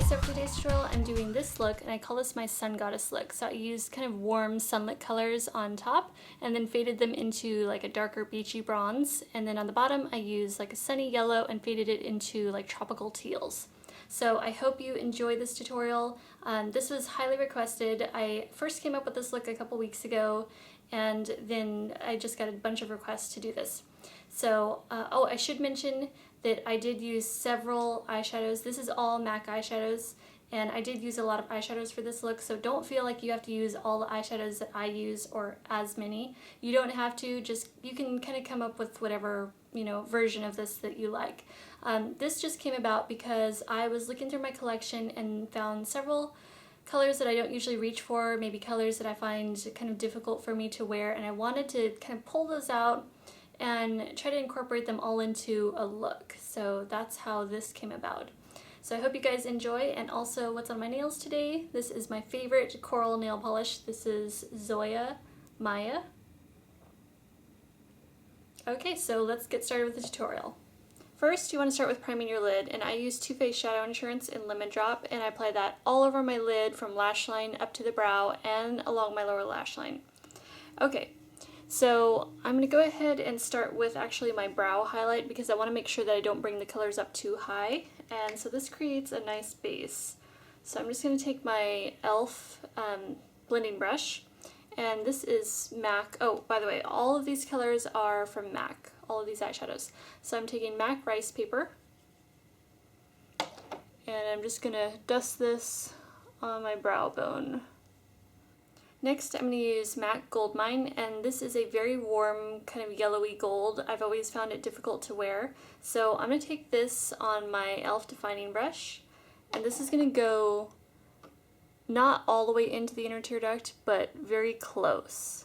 so for today's tutorial I'm doing this look, and I call this my Sun Goddess look. So I used kind of warm sunlit colors on top and then faded them into like a darker beachy bronze, and then on the bottom I used like a sunny yellow and faded it into like tropical teals. So I hope you enjoy this tutorial. This was highly requested. I first came up with this look a couple weeks ago, and then I just got a bunch of requests to do this. So, oh, I should mention that I did use several eyeshadows. This is all MAC eyeshadows, and I did use a lot of eyeshadows for this look, so don't feel like you have to use all the eyeshadows that I use or as many. You don't have to, just, you can kind of come up with whatever, you know, version of this that you like. This just came about because I was looking through my collection and found several colors that I don't usually reach for, maybe colors that I find kind of difficult for me to wear, and I wanted to kind of pull those out and try to incorporate them all into a look. So that's how this came about. So I hope you guys enjoy, and also what's on my nails today. This is my favorite coral nail polish. This is Zoya Maya. Okay, so let's get started with the tutorial. First, you want to start with priming your lid, and I use Too Faced Shadow Insurance in Lemon Drop, and I apply that all over my lid from lash line up to the brow and along my lower lash line. Okay. So I'm going to go ahead and start with actually my brow highlight, because I want to make sure that I don't bring the colors up too high, and so this creates a nice base. So I'm just going to take my e.l.f. blending brush, and this is MAC. Oh, by the way, all of these colors are from MAC, all of these eyeshadows. So I'm taking MAC Ricepaper, and I'm just going to dust this on my brow bone. Next, I'm going to use MAC Goldmine, and this is a very warm, kind of yellowy gold. I've always found it difficult to wear. So I'm going to take this on my e.l.f. defining brush, and this is going to go not all the way into the inner tear duct, but very close.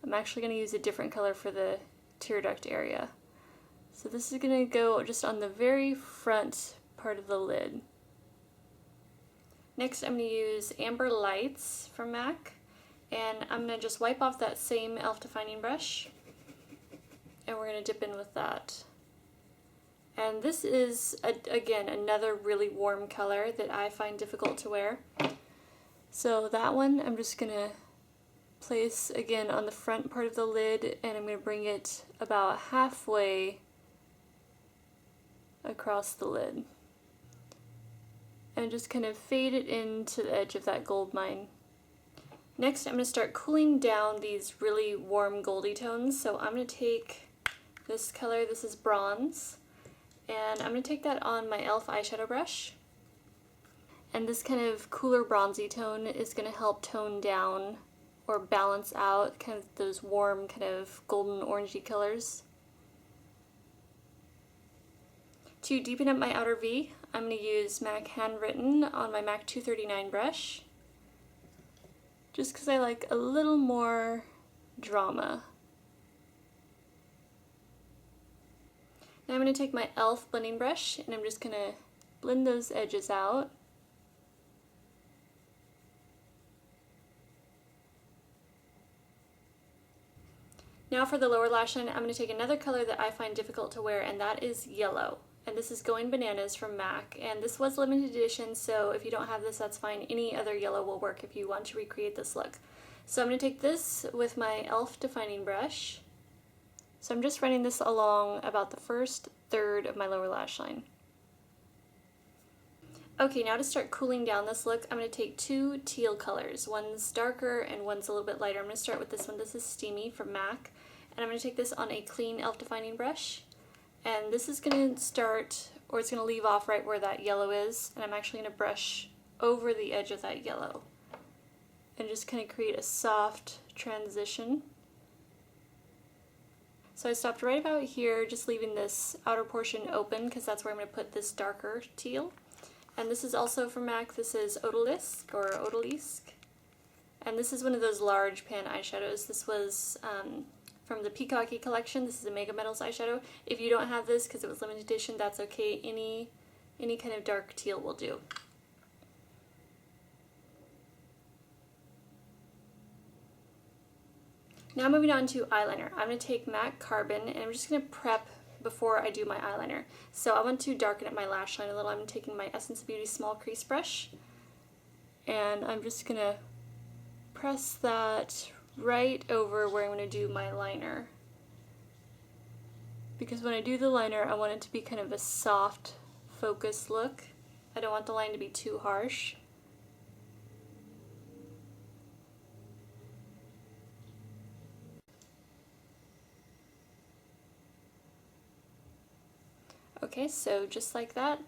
I'm actually going to use a different color for the tear duct area. So this is going to go just on the very front part of the lid. Next, I'm going to use Amber Lights from MAC. And I'm going to just wipe off that same e.l.f. defining brush, and we're going to dip in with that. And this is, again, another really warm color that I find difficult to wear. So that one I'm just going to place again on the front part of the lid, and I'm going to bring it about halfway across the lid. And just kind of fade it into the edge of that Goldmine. Next, I'm going to start cooling down these really warm goldy tones. So I'm going to take this color, this is bronze, and I'm going to take that on my e.l.f. eyeshadow brush. And this kind of cooler bronzy tone is going to help tone down or balance out kind of those warm kind of golden orangey colors. To deepen up my outer V, I'm going to use MAC Handwritten on my MAC 239 brush, just because I like a little more drama. Now I'm going to take my e.l.f. blending brush, and I'm just going to blend those edges out. Now for the lower lash line, I'm going to take another color that I find difficult to wear, and that is yellow. And this is Going Bananas from MAC, and this was limited edition, so if you don't have this, that's fine. Any other yellow will work if you want to recreate this look. So I'm going to take this with my e.l.f. defining brush. So I'm just running this along about the first third of my lower lash line. Okay, now to start cooling down this look, I'm going to take two teal colors. One's darker and one's a little bit lighter. I'm going to start with this one. This is Steamy from MAC, and I'm going to take this on a clean e.l.f. defining brush. And this is going to start, or it's going to leave off right where that yellow is, and I'm actually going to brush over the edge of that yellow and just kind of create a soft transition. So I stopped right about here, just leaving this outer portion open because that's where I'm going to put this darker teal. And this is also from MAC. This is Odalisque, or Odalisque. And this is one of those large pan eyeshadows. This was from the Peacocky collection. This is a Mega Metals eyeshadow. If you don't have this because it was limited edition, that's okay. Any kind of dark teal will do. Now moving on to eyeliner. I'm going to take MAC Carbon, and I'm just going to prep before I do my eyeliner. So I want to darken up my lash line a little. I'm taking my Essence of Beauty small crease brush, and I'm just gonna press that right over where I'm gonna do my liner. Because when I do the liner, I want it to be kind of a soft, focused look. I don't want the line to be too harsh. Okay, so just like that.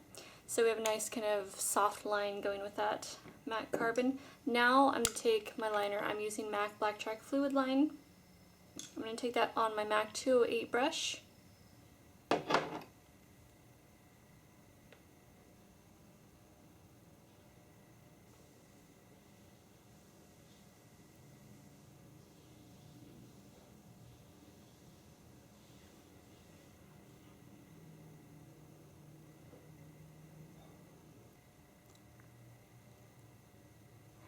So we have a nice kind of soft line going with that matte carbon. Now I'm going to take my liner. I'm using MAC Blacktrack Fluidline. I'm going to take that on my MAC 208 brush.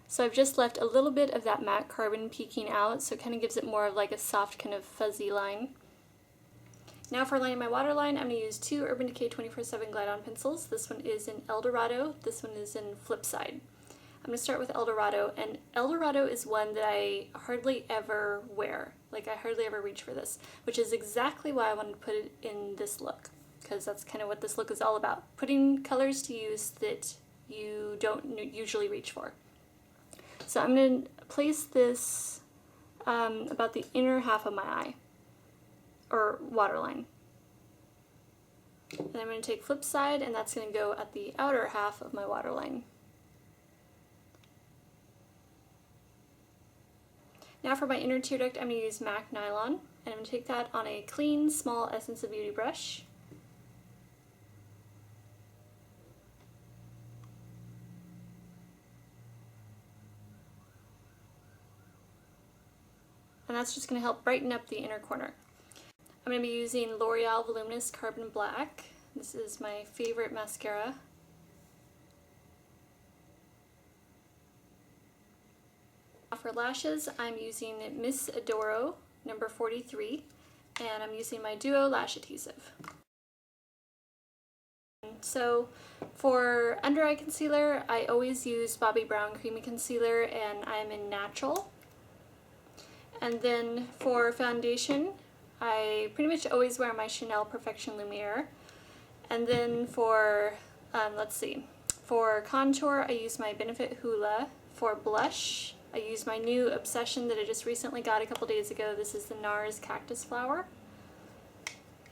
So I've just left a little bit of that matte carbon peeking out, so it kind of gives it more of like a soft kind of fuzzy line. Now for lining my waterline, I'm going to use two Urban Decay 24/7 Glide-On pencils. This one is in Eldorado, this one is in Flipside. I'm going to start with Eldorado, and Eldorado is one that I hardly ever wear. Like, I hardly ever reach for this, which is exactly why I wanted to put it in this look, because that's kind of what this look is all about. Putting colors to use that you don't usually reach for. So I'm going to place this about the inner half of my eye, or waterline. And I'm going to take Flipside, and that's going to go at the outer half of my waterline. Now for my inner tear duct, I'm going to use MAC Nylon, and I'm going to take that on a clean, small Essence of Beauty brush. And that's just going to help brighten up the inner corner. I'm going to be using L'Oreal Voluminous Carbon Black. This is my favorite mascara. For lashes, I'm using Miss Adoro number 43, and I'm using my Duo Lash Adhesive. So for under eye concealer, I always use Bobbi Brown Creamy Concealer, and I'm in Natural. And then for foundation, I pretty much always wear my Chanel Perfection Lumiere. And then for, for contour, I use my Benefit Hoola. For blush, I use my new Obsession that I just recently got a couple days ago. This is the NARS Cactus Flower.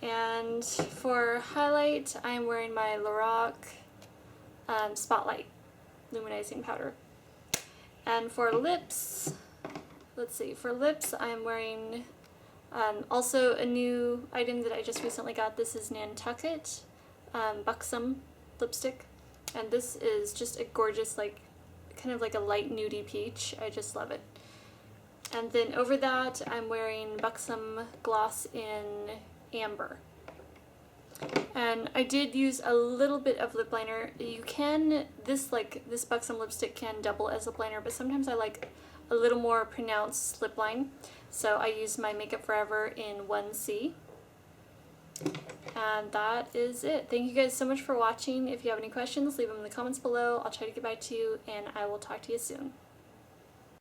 And for highlight, I'm wearing my LORAC Spotlight Luminizing Powder. And for lips, for lips, I'm wearing also a new item that I just recently got. This is Nantucket Buxom lipstick, and this is just a gorgeous, like, kind of like a light nudie peach. I just love it. And then over that, I'm wearing Buxom gloss in Amber. And I did use a little bit of lip liner. You can, this Buxom lipstick can double as lip liner, but sometimes I like a little more pronounced lip line. So I used my Makeup Forever in 1C. And that is it. Thank you guys so much for watching. If you have any questions, leave them in the comments below. I'll try to get back to you, and I will talk to you soon.